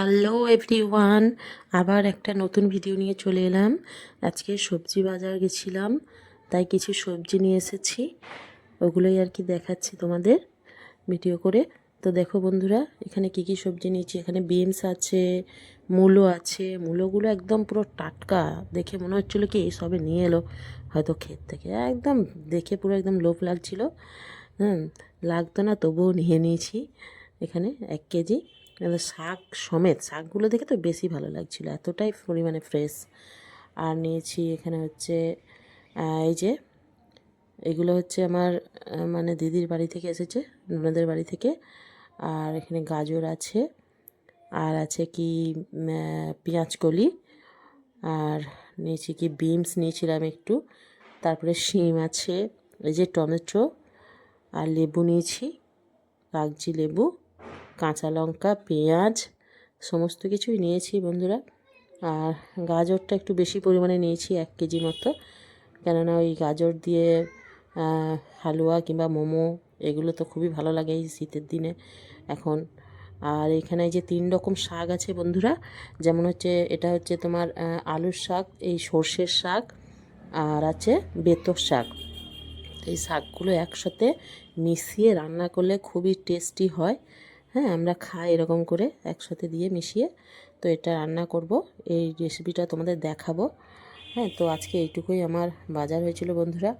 Hello everyone, আবার একটা নতুন ভিডিও নিয়ে চলে এলাম। আজকে সবজি বাজার গেছিলাম, তাই কিছু সবজি নিয়ে এসেছি। ওগুলোই আর কি দেখাচ্ছি তোমাদের ভিডিও করে। তো দেখো বন্ধুরা, এখানে কি কি সবজি নিয়েছি। এখানে বিনস আছে, মূলো আছে। মূলোগুলো একদম পুরো টাটকা, দেখে মনে হচ্ছিলো কি এই সবে নিয়ে এলো হয়তো ক্ষেত থেকে। একদম দেখে পুরো একদম লোভ লাগছিল। লাগতো না, তবুও নিয়ে নিয়েছি। এখানে 1 কেজি শাক সমেত, শাকগুলো দেখে তো বেশি ভালো লাগছিল, এতটাই পরিমাণে ফ্রেশ। আর নিয়েছি এখানে হচ্ছে এই যে এগুলো হচ্ছে আমার মানে দিদির বাড়ি থেকে এসেছে, ননদের বাড়ি থেকে। আর এখানে গাজর আছে, আর আছে কি পেঁয়াজকলি, আর নিয়েছি কি বিনস নিয়েছিলাম একটু, তারপরে শিম আছে, এই যে টমেটো, আর লেবু নিয়েছি, কাগজি লেবু, কাঁচা লঙ্কা, পেঁয়াজ, সমস্ত কিছুই নিয়েছি বন্ধুরা। আর গাজরটা একটু বেশি পরিমাণে নিয়েছি, 1 কেজি মতো, কেননা ওই গাজর দিয়ে হালুয়া কিংবা মোমো এগুলো তো খুবই ভালো লাগে এই শীতের দিনে এখন। আর এখানে যে 3 রকম শাক আছে বন্ধুরা, যেমন হচ্ছে এটা হচ্ছে তোমার আলুর শাক, এই সর্ষের শাক, আর আছে বেতর শাক। এই শাকগুলো একসাথে মিশিয়ে রান্না করলে খুবই টেস্টি হয়। হ্যাঁ, আমরা খাই এরকম করে একসাথে দিয়ে মিশিয়ে। তো এটা রান্না করব, এই রেসিপিটা তোমাদের দেখাবো। হ্যাঁ, তো আজকে এইটুকুই আমার বাজার হয়েছিল বন্ধুরা।